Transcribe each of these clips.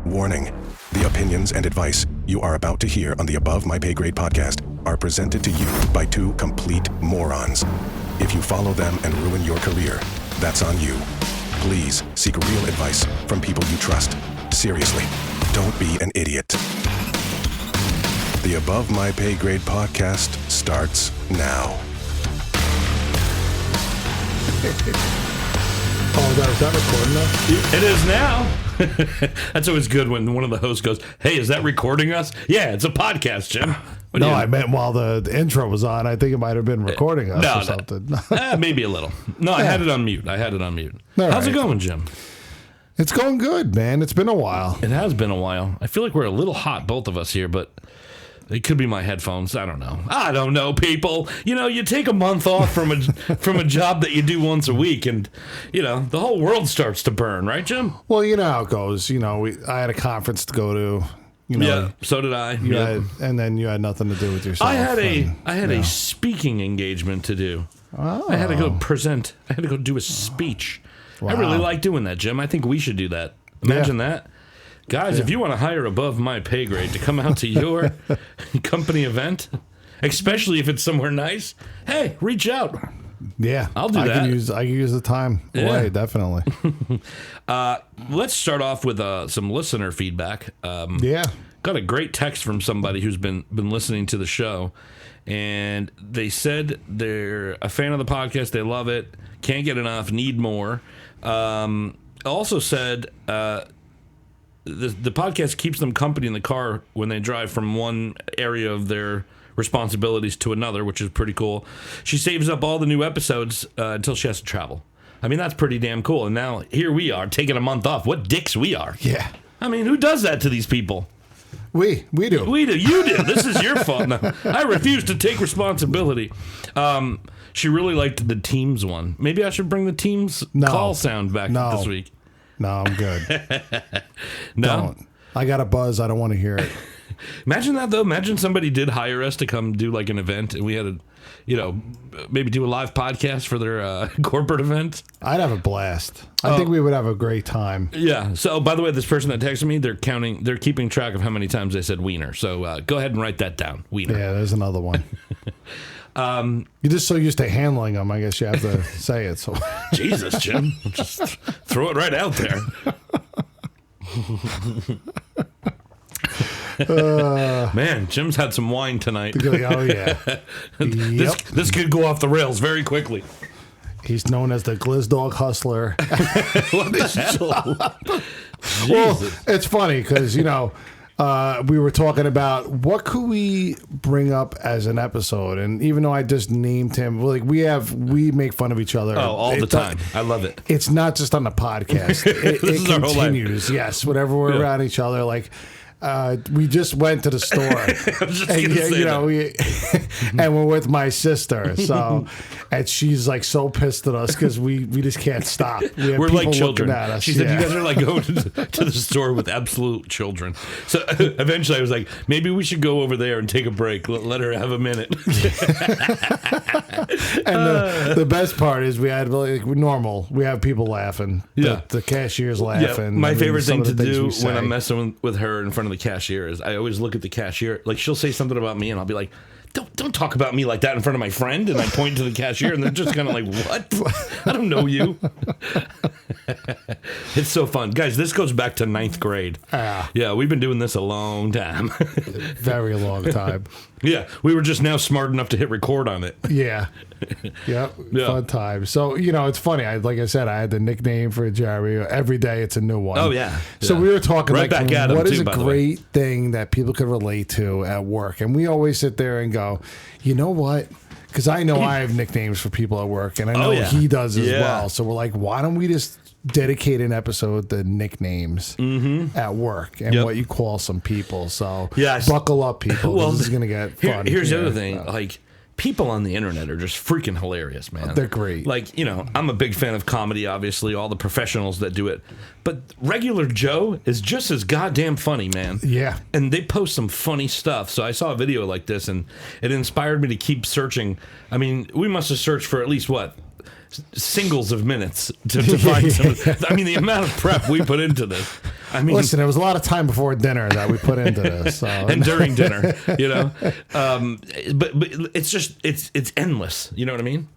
Warning: the opinions and advice you are about to hear on the Above My Pay Grade podcast are presented to you by two complete morons. If you follow them and ruin your career, that's on you. Please seek real advice from people you trust. Seriously, don't be an idiot. The Above My Pay Grade podcast starts now. Oh, is that recording us? It is now. That's always good when one of the hosts goes, "Hey, is that recording us?" Yeah, it's a podcast, Jim. No, I meant while the intro was on. I think it might have been recording us or something. Maybe a little. No, I had it on mute. How's it going, Jim? It's going good, man. It's been a while. It has been a while. I feel like we're a little hot, both of us here, but it could be my headphones. I don't know, people. You know, you take a month off from a job that you do once a week, and you know the whole world starts to burn, right, Jim? Well, you know how it goes. You know, I had a conference to go to. You know, yeah, so did I. And then you had nothing to do with yourself. I had a speaking engagement to do. Oh. I had to go present. I had to go do a speech. Wow. I really like doing that, Jim. I think we should do that. Imagine that. Guys, if you want to hire Above My Pay Grade to come out to your company event, especially if it's somewhere nice, hey, reach out. Yeah, I'll do that. I can use the time. Yeah. Definitely. Let's start off with some listener feedback. Got a great text from somebody who's been listening to the show, and they said they're a fan of the podcast. They love it. Can't get enough. Need more. Also said the podcast keeps them company in the car when they drive from one area of their responsibilities to another, which is pretty cool. She saves up all the new episodes until she has to travel. I mean, that's pretty damn cool. And now here we are taking a month off. What dicks we are. Yeah. I mean, who does that to these people? We do. We do. You do. This is your fault. No, I refuse to take responsibility. She really liked the Teams one. Maybe I should bring the Teams call sound back this week. No, I'm good. No? Don't. I got a buzz. I don't want to hear it. Imagine that, though. Imagine somebody did hire us to come do like an event, and we had to, maybe do a live podcast for their corporate event. I'd have a blast. I think we would have a great time. Yeah. So, by the way, this person that texted me, they're keeping track of how many times they said wiener. So, go ahead and write that down. Wiener. Yeah, there's another one. You're just so used to handling them, I guess you have to say it. So, Jesus, Jim. Just throw it right out there. Man, Jim's had some wine tonight. Oh, yeah. This could go off the rails very quickly. He's known as the Glizdog Hustler. What the hell? Well, it's funny because, we were talking about what could we bring up as an episode, and even though I just named him, like we make fun of each other all the time. I love it. It's not just on the podcast. It continues. Yes, whenever we're around each other, like. We just went to the store, and we're with my sister. So, and she's like so pissed at us because we just can't stop. We're like children. At us. She said, "You guys are like going to the store with absolute children." So eventually, I was like, "Maybe we should go over there and take a break. Let her have a minute." And the best part is we had normal. We have people laughing. Yeah, the cashier's laughing. Yeah. My favorite thing to do when I'm messing with her in front of the cashier is I always look at the cashier. Like, she'll say something about me, and I'll be like, Don't talk about me like that in front of my friend. And I point to the cashier, and they're just kind of like, what? I don't know you. It's so fun. Guys, this goes back to 9th grade. Yeah, we've been doing this a long time. Very long time. Yeah, we were just now smart enough to hit record on it. Yeah. Yep. Yeah. Fun time. So, it's funny. Like I said, I had the nickname for Jeremy. Every day it's a new one. Oh, yeah. So we were talking right back at him, what is too, a great thing that people could relate to at work? And we always sit there and go, you know what? Because I know I have nicknames for people at work, and I know he does as well. So we're like, why don't we just dedicate an episode to nicknames at work and what you call some people? So buckle up, people. Well, this is going to get fun. Here's the other thing. Like, people on the internet are just freaking hilarious, man. They're great. Like, I'm a big fan of comedy, obviously, all the professionals that do it. But regular Joe is just as goddamn funny, man. Yeah. And they post some funny stuff. So I saw a video like this, and it inspired me to keep searching. I mean, we must have searched for at least, singles of minutes to find some. I mean, the amount of prep we put into this. I mean, listen, it was a lot of time before dinner that we put into this, so. And during dinner, you know. But it's just it's endless. You know what I mean?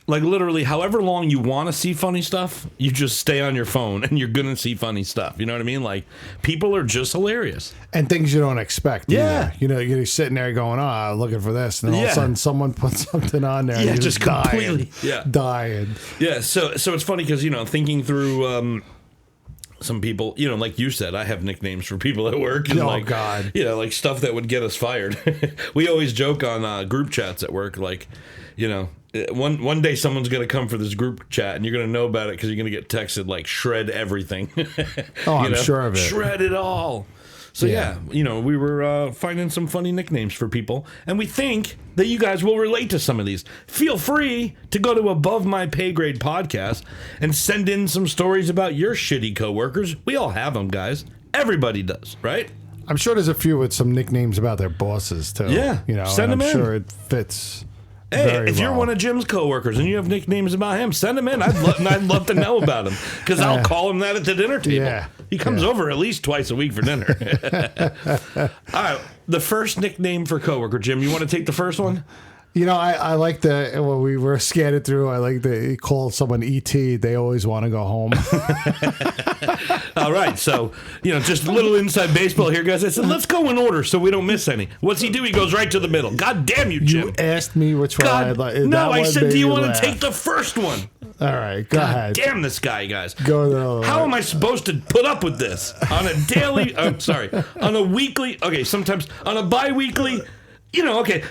Like literally, however long you want to see funny stuff, you just stay on your phone and you're gonna see funny stuff. You know what I mean? Like people are just hilarious and things you don't expect. Yeah, either. You know, you're sitting there going, "Oh, looking for this," and all of a sudden someone puts something on there. Yeah, and just completely dying. Yeah, so it's funny because thinking through. Some people, like you said, I have nicknames for people at work. And God. Like stuff that would get us fired. We always joke on group chats at work, like, one day someone's going to come for this group chat and you're going to know about it because you're going to get texted, like, shred everything. I'm sure of it. Shred it all. So, we were finding some funny nicknames for people, and we think that you guys will relate to some of these. Feel free to go to Above My Pay Grade Podcast and send in some stories about your shitty coworkers. We all have them, guys. Everybody does, right? I'm sure there's a few with some nicknames about their bosses, too. Yeah, send them in. I'm sure it fits. Hey, if you're one of Jim's coworkers and you have nicknames about him, send them in. I'd love to know about him because I'll call him that at the dinner table. Yeah, he comes over at least twice a week for dinner. All right, the first nickname for coworker, Jim. You want to take the first one? I like when we were scanning through, I like to call someone E.T. They always want to go home. All right. So, just a little inside baseball here, guys. I said, let's go in order so we don't miss any. What's he do? He goes right to the middle. God damn you, Jim. You asked me which one I'd like. No, I said, do you want to take the first one? All right. Go ahead. Damn this guy, guys. Go. How am I supposed to put up with this on a daily, on a weekly, sometimes on a bi-weekly,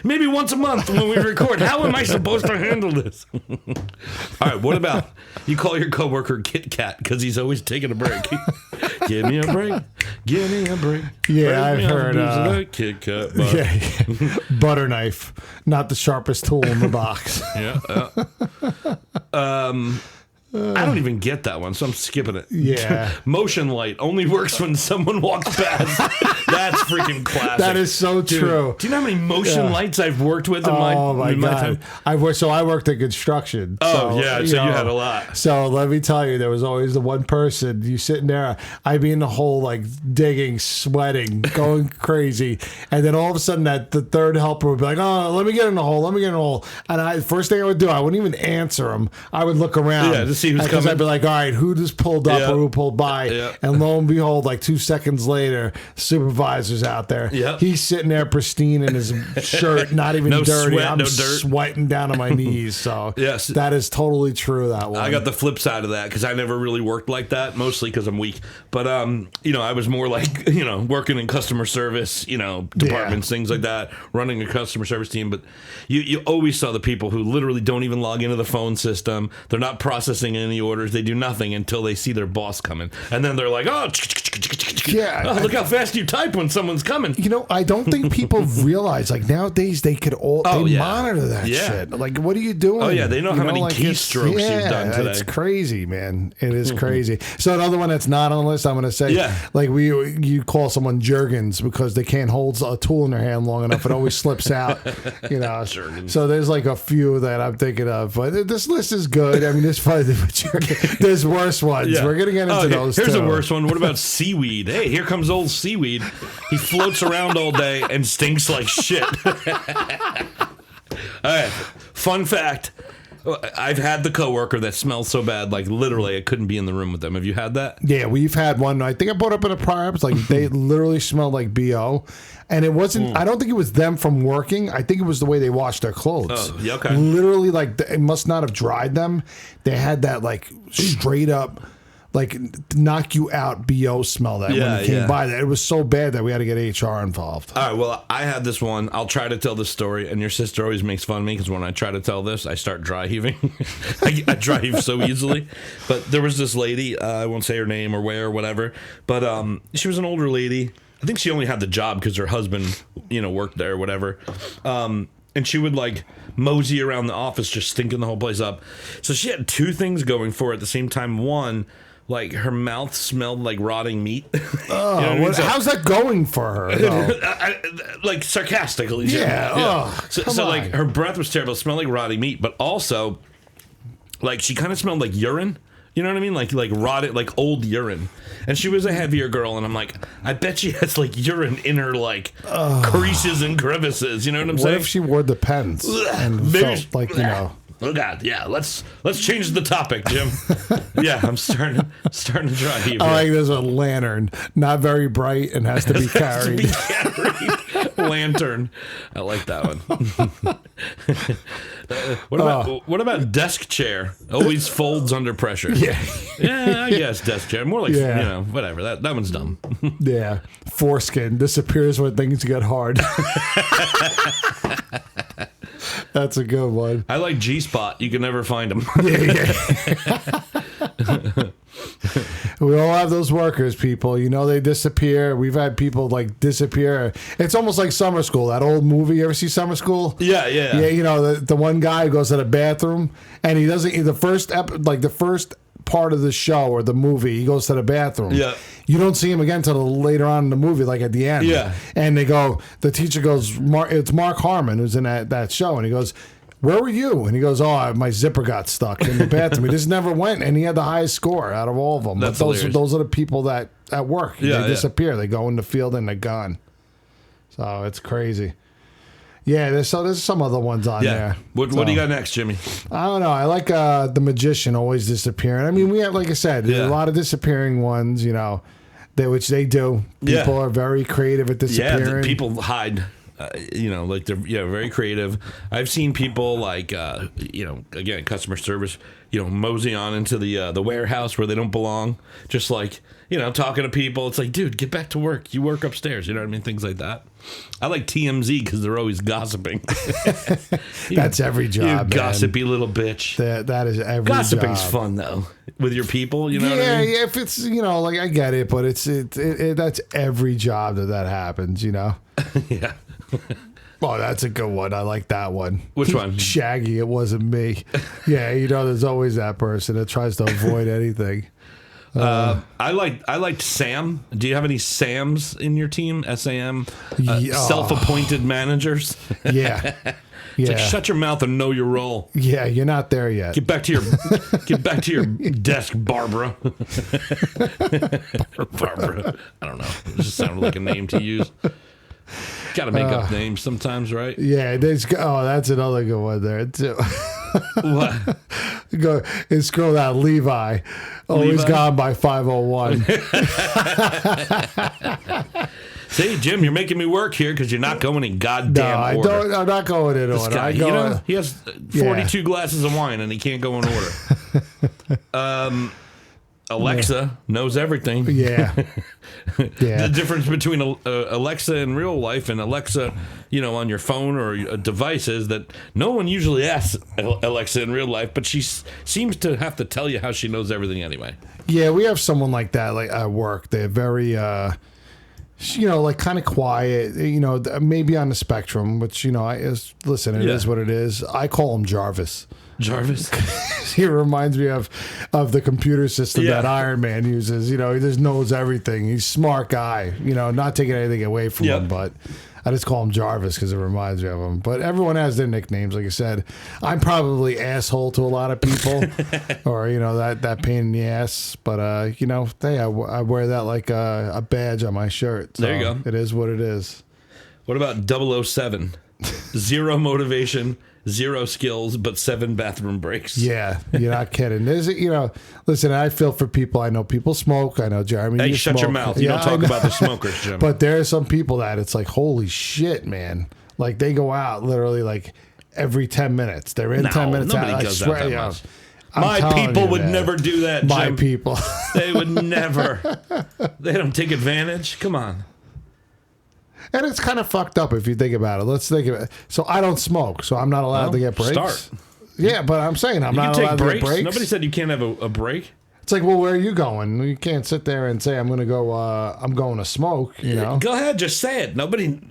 maybe once a month when we record. How am I supposed to handle this? All right, what about you call your coworker Kit Kat because he's always taking a break? Give me a break. Give me a break. Yeah, I've heard Kit Kat. Butter knife, not the sharpest tool in the box. I don't even get that one, so I'm skipping it. Yeah. Motion light only works when someone walks past. That's freaking classic. That is so true. Do you know how many motion lights I've worked with in my time? I worked in construction. So you had a lot. So let me tell you, there was always the one person, you sitting there, I'd be in the hole, like digging, sweating, going crazy. And then all of a sudden the third helper would be like, oh, let me get in the hole. And first thing I would do, I wouldn't even answer him. I would look around. Yeah, to see who's coming. I'd be like, all right, who just pulled up or who pulled by? And lo and behold, like 2 seconds later, supervisor's out there. He's sitting there pristine in his shirt, not even dirty. Sweat, I'm no dirt. sweating down on my knees. So yes, that is totally true, that one. I got the flip side of that because I never really worked like that, mostly because I'm weak. But, I was more like, working in customer service, departments, things like that, running a customer service team. But you always saw the people who literally don't even log into the phone system. They're not processing any orders. They do nothing until they see their boss coming. And then they're like, look how fast you type when someone's coming. I don't think people realize, like, nowadays they could monitor that shit. Like, what are you doing? Oh, yeah, they know how many keystrokes you've done today. It's crazy, man. It is crazy. So another one that's not on the list, I'm going to say, like, you call someone Jergens because they can't hold a tool in their hand long enough. It always slips out, So there's like a few that I'm thinking of. But this list is good. I mean, there's worse ones. We're going to get into those, Here's too. a worse one. What about seaweed? Hey, here comes old seaweed. He floats around all day and stinks like shit. All right. Fun fact. I've had the coworker that smells so bad, like literally I couldn't be in the room with them. Have you had that? Yeah, we've had one. I think I brought up in a prior episode. Like, they literally smelled like BO. And it wasn't, I don't think it was them from working. I think it was the way they washed their clothes. Oh, yeah, okay. Literally, like, it must not have dried them. They had that, like, straight up, like, knock you out BO smell that when it came by. That it was so bad that we had to get HR involved. All right, well, I had this one. I'll try to tell this story, and your sister always makes fun of me because when I try to tell this, I start dry heaving. I dry heave so easily. But there was this lady, I won't say her name or where or whatever, but she was an older lady. I think she only had the job because her husband, worked there or whatever. And she would, like, mosey around the office just stinking the whole place up. So she had two things going for her at the same time. One, like, her mouth smelled like rotting meat. Oh, how's that going for her? Like, sarcastically. Yeah. So like, her breath was terrible. It smelled like rotting meat. But also, like, she kind of smelled like urine. You know what I mean? Like rotted, like old urine. And she was a heavier girl, and I'm like, I bet she has like urine in her like creases and crevices. You know what I'm saying? What if she wore the pens and felt like, you know? Oh God, yeah. Let's change the topic, Jim. Yeah, I'm starting to try. Here. I like there's a lantern, not very bright, and has to be carried. Lantern. I like that one. What about desk chair? Always folds under pressure. Yeah, I guess desk chair. More like whatever. That one's dumb. Yeah, foreskin disappears when things get hard. That's a good one. I like G-spot. You can never find them. Yeah. We all have those workers, people. You know, they disappear. We've had people like disappear. It's almost like Summer School. That old movie. You ever see Summer School? Yeah. You know, the one guy who goes to the bathroom and he doesn't. The first part of the show or the movie, he goes to the bathroom. Yeah. You don't see him again until later on in the movie, like at the end. Yeah. And the teacher goes, it's Mark Harmon who's in that show, and he goes, where were you? And he goes, my zipper got stuck in the bathroom. He just never went, and he had the highest score out of all of them. That's but those are the people that at work. Yeah, they disappear. They go in the field and they're gone. So it's crazy. Yeah, there's some other ones on there. What do you got next, Jimmy? I don't know. I like the magician always disappearing. I mean, we have, like I said, there's a lot of disappearing ones, you know, which they do. People are very creative at disappearing. Yeah, people hide. You know, like they're very creative. I've seen people like again, customer service, mosey on into the warehouse where they don't belong, just like talking to people. It's like, dude, get back to work. You work upstairs. You know what I mean? Things like that. I like TMZ because they're always gossiping. That's every job, you gossipy little bitch. That is every Gossiping's job. Fun though with your people. You know what I mean? Yeah. If it's like I get it, but it's that's every job that happens. Yeah. Oh, that's a good one. I like that one. Which one? Shaggy, it wasn't me. Yeah, there's always that person that tries to avoid anything. I liked Sam. Do you have any Sams in your team? SAM? Self-appointed managers? Yeah. It's like, shut your mouth and know your role. Yeah, you're not there yet. Get back to your desk, Barbara. Barbara. I don't know. It just sounded like a name to use. Got to make up names sometimes, right? Yeah, that's another good one there too. What? Go and scroll down. Levi, always gone by 5:01. See, Jim, you're making me work here because you're not going in goddamn order. I'm not going in order. Guy, he has 42 glasses of wine and he can't go in order. Alexa knows everything. Yeah. The difference between Alexa in real life and Alexa, on your phone or a device is that no one usually asks Alexa in real life, but she seems to have to tell you how she knows everything anyway. Yeah, we have someone like that, like at work. They're very, like kind of quiet, maybe on the spectrum, which, listen, it is what it is. I call him Jarvis. Jarvis? He reminds me of the computer system that Iron Man uses. He just knows everything. He's a smart guy, not taking anything away from him, but I just call him Jarvis because it reminds me of him. But everyone has their nicknames, like I said. I'm probably asshole to a lot of people or, that pain in the ass. But, I wear that like a badge on my shirt. So there you go. It is what it is. What about 007? Zero motivation, zero skills, but 7 bathroom breaks. Yeah, you're not kidding. Listen, I feel for people. I know people smoke. I know, Jeremy, hey, you shut smoke. your mouth. You don't talk about the smokers, Jim. But there are some people that it's like, holy shit, man. Like, they go out literally like every 10 minutes. They're in 10 minutes nobody out. does I swear, that much. My people would never do that, Jim. My people. They would never. They don't take advantage. Come on. And it's kind of fucked up if you think about it. Let's think of it. So I don't smoke, so I'm not allowed to get breaks. Start. Yeah, but I'm saying I'm not allowed to get breaks. Nobody said you can't have a break. It's like, well, where are you going? You can't sit there and say I'm going to go. I'm going to smoke. Go ahead, just say it.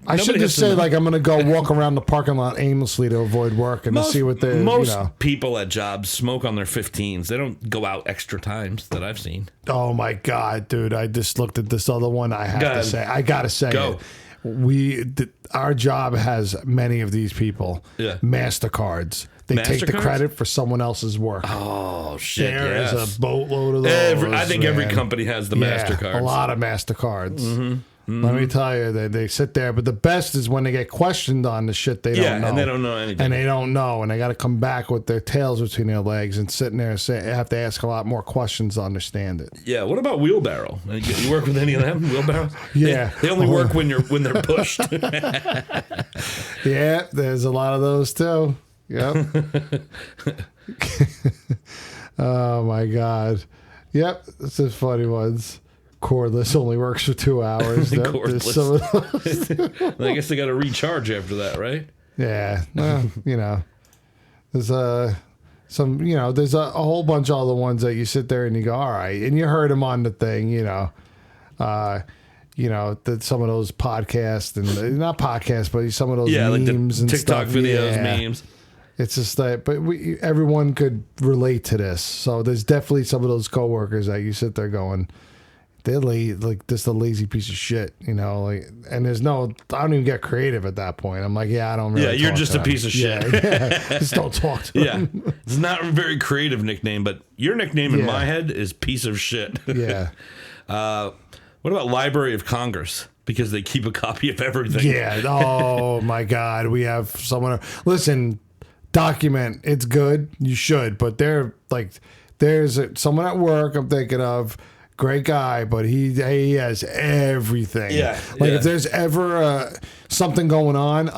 I should just say like I'm going to go walk around the parking lot aimlessly to avoid work and to see what they. Most people at jobs smoke on their 15s. They don't go out extra times that I've seen. Oh my god, dude! I just looked at this other one. I have to say, I gotta say it. Our job has many of these people. Yeah. MasterCards. they take the credit for someone else's work. Oh, shit, There's a boatload of those. I think every company has the MasterCards. A lot of MasterCards. Let me tell you, they sit there. But the best is when they get questioned on the shit they don't know. And they don't know anything. And they don't know. And they got to come back with their tails between their legs and sitting there and have to ask a lot more questions to understand it. Yeah. What about Wheelbarrow? You work with any of them? Wheelbarrow? Yeah. They only work when they're pushed. Yeah, there's a lot of those too. Yep. Oh, my God. Yep. It's just funny ones. Cordless only works for 2 hours. Cordless. I guess they got to recharge after that, right? Yeah. Well, there's some, there's a whole bunch of other ones that you sit there and you go, all right. And you heard them on the thing, that some of those podcasts and not podcasts, but some of those memes like the and TikTok stuff. videos, memes. It's just that, but everyone could relate to this. So there's definitely some of those coworkers that you sit there going, they're just a lazy piece of shit, and there's no, I don't even get creative at that point. I'm like, I don't really. Yeah, you're just a piece of shit. Yeah, just don't talk to them. It's not a very creative nickname, but your nickname in my head is piece of shit. Yeah. What about Library of Congress? Because they keep a copy of everything. Yeah. Oh my God, we have someone. Listen, document. It's good. You should, but there's someone at work I'm thinking of. Great guy, but he has everything. Yeah. If there's ever something going on,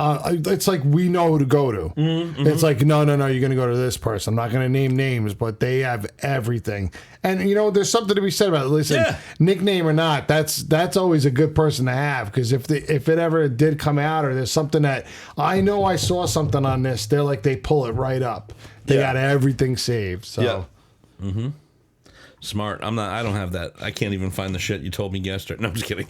it's like we know who to go to. Mm-hmm. It's like, no, you're going to go to this person. I'm not going to name names, but they have everything. And, there's something to be said about it. Listen, nickname or not, that's always a good person to have, because if it ever did come out or there's something that I know I saw something on this, they pull it right up. They got everything saved. So. Yeah. Mm-hmm. Smart. I don't have that. I can't even find the shit you told me yesterday. No, I'm just kidding.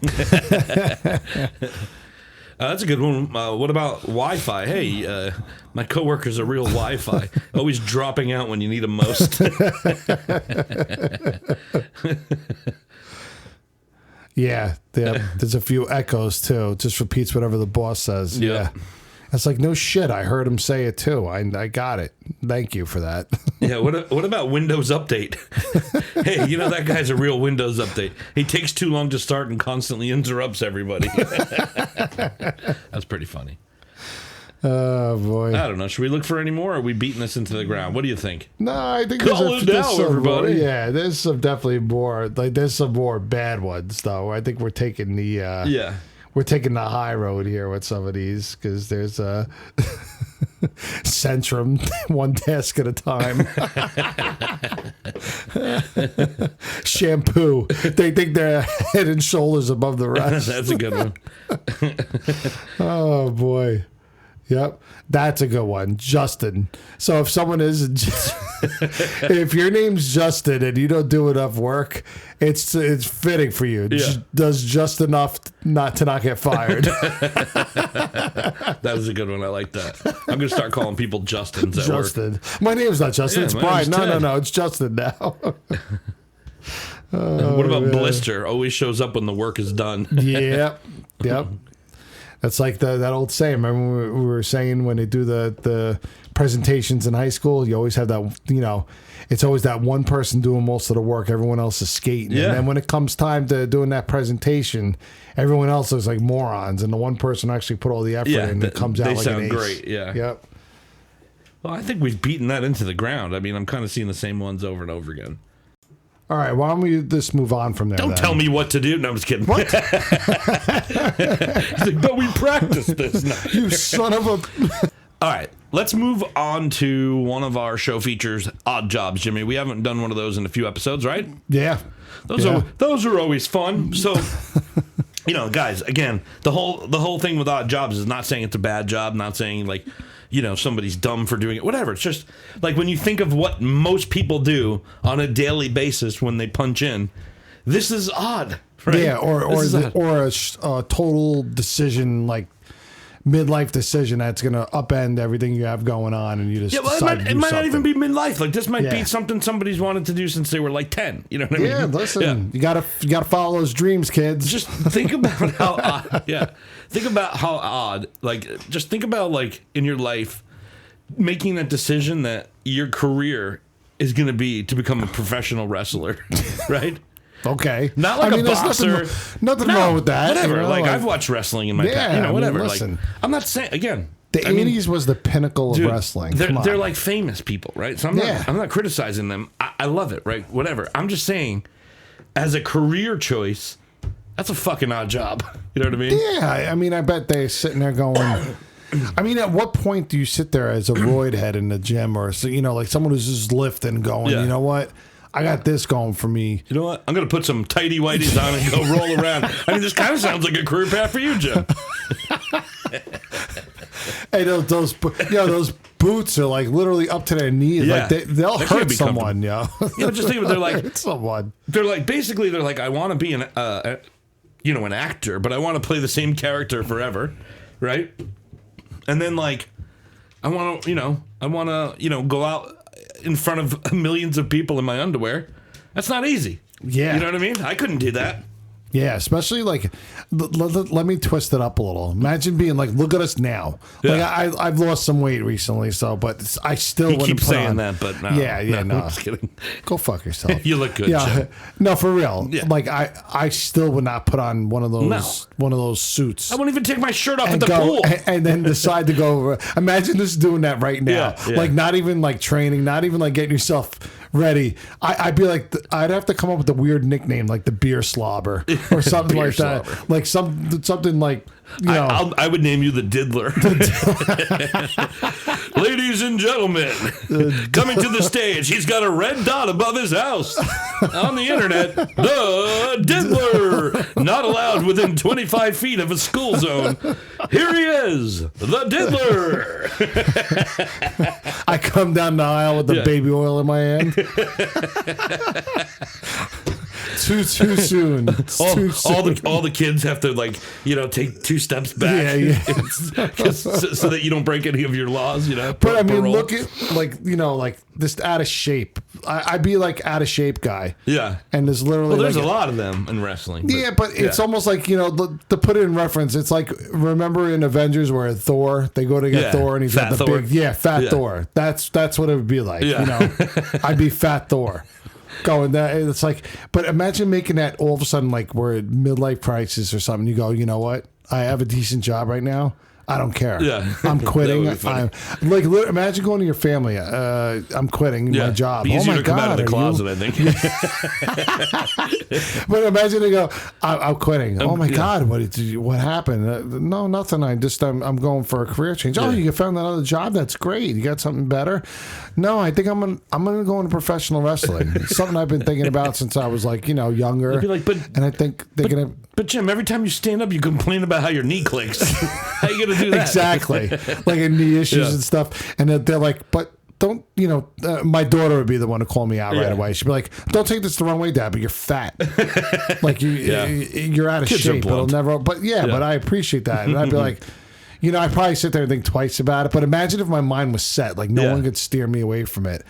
That's a good one. What about Wi-Fi? Hey, my coworker's a real Wi-Fi. Always dropping out when you need them most. Yeah. There's a few echoes too. Just repeats whatever the boss says. Yep. Yeah. It's like, no shit. I heard him say it too. I got it. Thank you for that. Yeah. What about Windows Update? Hey, that guy's a real Windows Update. He takes too long to start and constantly interrupts everybody. That's pretty funny. Oh, boy. I don't know. Should we look for any more, or are we beating this into the ground? What do you think? No, I think there's everybody. Yeah, there's some definitely more. There's some more bad ones, though. I think we're taking the... We're taking the high road here with some of these, because there's a Centrum, one task at a time. Shampoo. They think they're head and shoulders above the rest. That's a good one. Oh, boy. Yep, that's a good one, Justin. So if someone is, if your name's Justin and you don't do enough work, it's fitting for you. Yeah. Does just enough not to not get fired. That is a good one. I like that. I'm gonna start calling people Justins at work. My name's not Justin. It's Brian. No. It's Justin now. What about Blister? Always shows up when the work is done. Yep. That's like that old saying. Remember we were saying when they do the presentations in high school, you always have that, it's always that one person doing most of the work. Everyone else is skating. Yeah. And then when it comes time to doing that presentation, everyone else looks like morons. And the one person actually put all the effort in and it comes out like an ace. They sound great, yeah. Yep. Well, I think we've beaten that into the ground. I mean, I'm kind of seeing the same ones over and over again. All right, why don't we just move on from there? Don't tell me what to do. No, I'm just kidding. What? He's like, but we practiced this now. You son of a... All right, let's move on to one of our show features, Odd Jobs, Jimmy. We haven't done one of those in a few episodes, right? Yeah. Those are always fun. So, guys, again, the whole thing with Odd Jobs is not saying it's a bad job, not saying like... somebody's dumb for doing it, whatever. It's just like when you think of what most people do on a daily basis when they punch in, this is odd, right? Yeah, or a total decision, like midlife decision that's going to upend everything you have going on, and you just it might not even be midlife. Like this might be something somebody's wanted to do since they were like 10. You know what I mean? Yeah, listen, you gotta follow those dreams, kids. Just think about how odd. Yeah, think about how odd. Like, just think about like in your life, making that decision that your career is going to be to become a professional wrestler, right? Okay. Not like a boxer. Nothing wrong with that. Whatever. You know, like, I've watched wrestling in my past. Whatever. Listen, like, I'm not saying, again. The 80s was the pinnacle of wrestling. They're like famous people, right? So I'm not criticizing them. I love it, right? Whatever. I'm just saying, as a career choice, that's a fucking odd job. You know what I mean? Yeah. I mean, I bet they're sitting there going... I mean, at what point do you sit there as a roid head in the gym or, like someone who's just lifting going, you know what? I got this going for me. You know what? I'm going to put some tighty whities on and go roll around. I mean, this kind of sounds like a career path for you, Jim. Hey, those boots are like literally up to their knees. Yeah. Like they'll hurt someone, just think of it. They're like, hurt someone. They're like, basically, they're like, I want to be an actor, but I want to play the same character forever, right? And then like, I want to, go out in front of millions of people in my underwear. That's not easy. Yeah. You know what I mean? I couldn't do that. Yeah, especially like, let me twist it up a little. Imagine being like, look at us now. Yeah. Like I've lost some weight recently, but I still wouldn't keep put saying on. that, but no. Yeah, no. I'm just kidding. Go fuck yourself. You look good. Yeah, Jim. no, for real. Yeah. Like I still would not put on one of those suits. I wouldn't even take my shirt off at the pool. And then decide to go over. Imagine just doing that right now. Yeah. Like not even like training, not even like getting yourself ready. I'd be like, I'd have to come up with a weird nickname like the beer slobber or something like that. Like something like, I would name you the Diddler. Ladies and gentlemen, coming to the stage, he's got a red dot above his house. On the internet, the Diddler. Not allowed within 25 feet of a school zone. Here he is, the Diddler. I come down the aisle with the baby oil in my hand. Too soon. All the kids have to take 2 steps back. Yeah. so that you don't break any of your laws. But I mean, look at like this out of shape. I'd be like out of shape guy. Yeah. And there's literally there's a lot of them in wrestling. But it's almost like to put it in reference. It's like, remember in Avengers where Thor, they go to get Thor and he's got the Thor. big fat Thor. That's what it would be like. Yeah. I'd be fat Thor. Going that, it's like, but imagine making that all of a sudden, like we're at midlife crisis or something. You go, you know what? I have a decent job right now. I don't care. Yeah. I'm quitting. I'm like, imagine going to your family. I'm quitting my job. Be easier to come out of the closet, you? I think. But imagine they go, I'm quitting. Oh my God, what happened? No, nothing. I'm going for a career change. Oh, you found another job? That's great. You got something better? No, I think I'm gonna go into professional wrestling. It's something I've been thinking about since I was younger. I'd be like, and I think they're gonna. But Jim, every time you stand up, you complain about how your knee clicks. How you gonna do that? Exactly, like in knee issues and stuff. And they're like, but don't my daughter would be the one to call me out right away. She'd be like, don't take this the wrong way, Dad, but you're fat. Like you're out of Kids shape. It'll never. But but I appreciate that, and I'd be like. I'd probably sit there and think twice about it. But imagine if my mind was set. Like, no one could steer me away from it.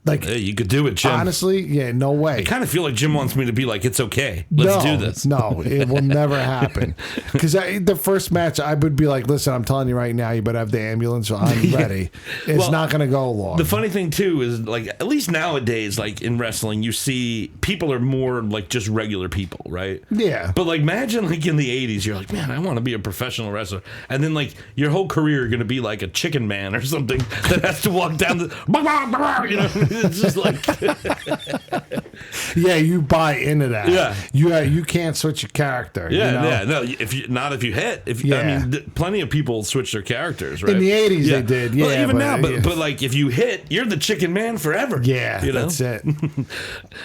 Like, hey, you could do it, Jim. Honestly, no way. I kind of feel like Jim wants me to be like, it's okay. Let's do this. No, it will never happen. Because the first match, I would be like, listen, I'm telling you right now, you better have the ambulance. So I'm ready. It's not going to go long. The funny thing, too, is like, at least nowadays, like in wrestling, you see people are more like just regular people, right? Yeah. But like, imagine like in the 80s, you're like, man, I want to be a professional wrestler. And then like your whole career, you're going to be like a chicken man or something that has to walk down the, it's just like you buy into that. You can't switch your character. No, if you hit. I mean, plenty of people switch their characters, right? In the 80s they did. Well, even now, but like if you hit, you're the chicken man forever. That's it.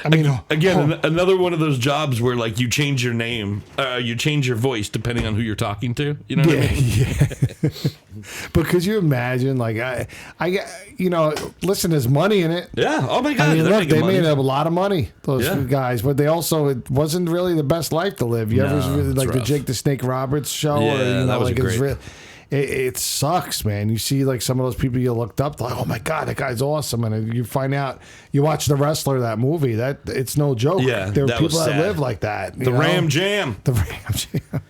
I mean, again, another one of those jobs where like you change your name, you change your voice depending on who you're talking to. You know what I mean? Yeah. But could you imagine, like, listen, there's money in it. Yeah. Oh my God. I mean, look, they made a lot of money, those guys, but it wasn't really the best life to live. You ever like the Jake the Snake Roberts show? Yeah, that was great. It sucks, man. You see, like, some of those people you looked up, like, oh my God, that guy's awesome, and you find out, you watch The Wrestler, that movie, that it's no joke. Yeah, there are people that live like that. The Ram Jam. The Ram Jam.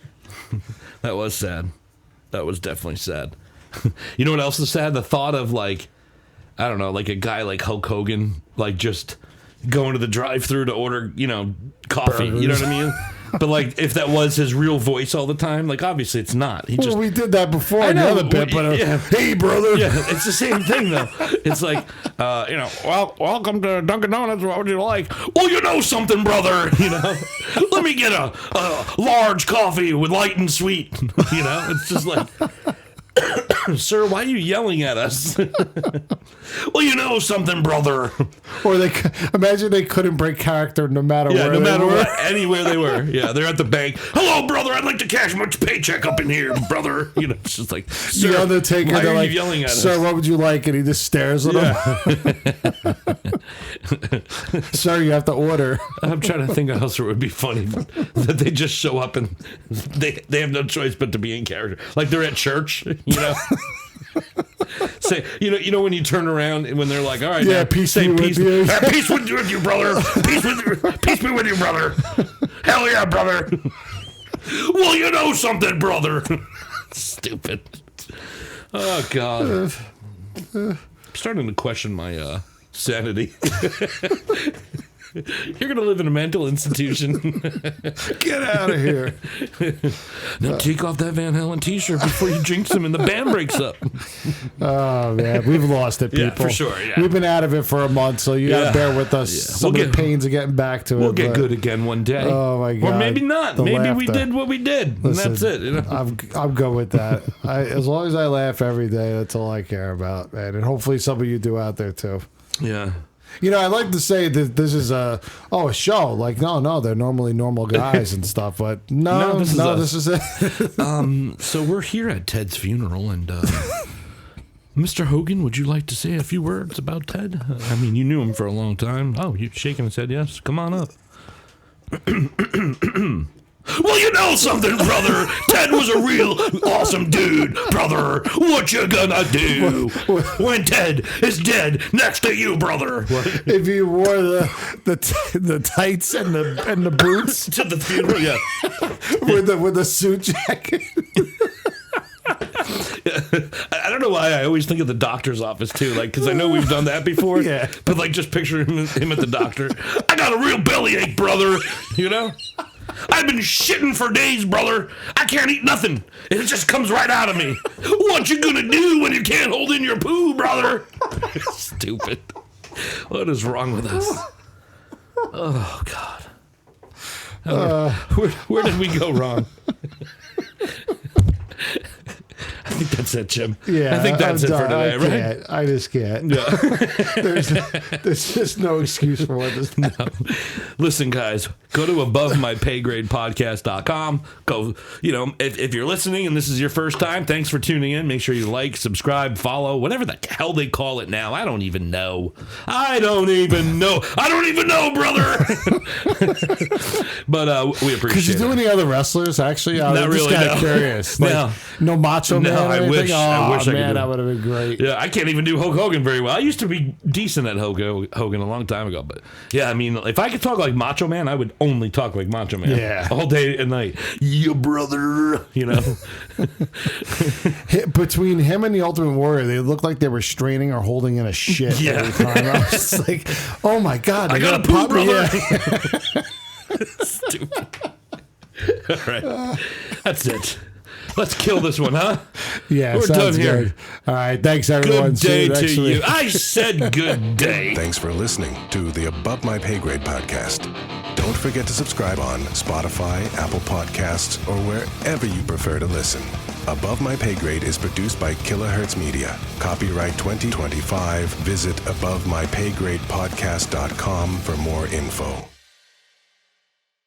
That was sad. That was definitely sad. You know what else is sad? The thought of like, I don't know, like a guy like Hulk Hogan, like just going to the drive-thru to order, coffee. Burgers. You know what I mean? But like, if that was his real voice all the time, like obviously it's not. We did that before in the other bit, but hey, brother. Yeah, it's the same thing though. It's like, welcome to Dunkin' Donuts. What would you like? Well, you know something, brother. Let me get a large coffee with light and sweet. It's just like. Sir, why are you yelling at us? Well, you know something, brother. Or imagine they couldn't break character no matter where they were. Anywhere they were. Yeah, they're at the bank. Hello, brother. I'd like to cash my paycheck up in here, brother. It's just like, sir, the Undertaker. Why are you yelling at us? Sir, what would you like? And he just stares at him. Sir, you have to order. I'm trying to think of else it would be funny that they just show up and they have no choice but to be in character. Like they're at church. Say, when you turn around and when they're like, all right, yeah, peace be with you. Peace with you, brother. Peace be with you, brother. Hell yeah, brother. Well, you know something, brother. Stupid. Oh God. I'm starting to question my sanity. You're going to live in a mental institution. Get out of here. Now take off that Van Halen t-shirt before you jinx him and the band breaks up. Oh, man. We've lost it, people. Yeah, for sure. Yeah. We've been out of it for a month, so you got to bear with us. Yeah. Some of the pains of getting back to it. We'll get good again one day. Oh, my God. Or maybe not. Maybe laughter. We did what we did. Listen, and that's it. I'm good with that. As long as I laugh every day, that's all I care about, man. And hopefully some of you do out there, too. Yeah. I like to say that this is a show. Like, no, they're normally normal guys and stuff, but this is it. So we're here at Ted's funeral, and Mr. Hogan, would you like to say a few words about Ted? I mean, you knew him for a long time. Oh, you're shaking his head, yes? Come on up. Well, you know something, brother. Ted was a real awesome dude, brother. What you gonna do when Ted is dead next to you, brother? If you wore the tights and the boots to the funeral, yeah, with the suit jacket. I don't know why I always think of the doctor's office too, like because I know we've done that before. Yeah, but like just picture him at the doctor. I got a real bellyache, brother. I've been shitting for days, brother. I can't eat nothing. It just comes right out of me. What you gonna do when you can't hold in your poo, brother? Stupid. What is wrong with us? Oh, God. Where did we go wrong? I think that's it, Jim. Yeah, I think that's it for today, right? I just can't. Yeah. there's just no excuse for what this. No. Listen, guys, go to abovemypaygradepodcast.com. Go, if you're listening and this is your first time, thanks for tuning in. Make sure you like, subscribe, follow, whatever the hell they call it now. I don't even know. I don't even know, brother. But we appreciate it. Could you do any other wrestlers, actually? I'm just kind of curious. Like, no Macho Man? No, I wish I could. That would have been great. Yeah, I can't even do Hulk Hogan very well. I used to be decent at Hulk Hogan a long time ago, but yeah, I mean, if I could talk like Macho Man, I would only talk like Macho Man. Yeah, all day and night. Yeah, brother. Between him and the Ultimate Warrior, they looked like they were straining or holding in a shit every time. I was just like, oh my God, I got a poo, brother. Stupid. All right, that's it. Let's kill this one, huh? Yeah, we're done here. Good. All right, thanks everyone. Good day to you. I said good day. Thanks for listening to the Above My Pay Grade podcast. Don't forget to subscribe on Spotify, Apple Podcasts, or wherever you prefer to listen. Above My Pay Grade is produced by Kilohertz Media. Copyright 2025. Visit abovemypaygradepodcast.com for more info.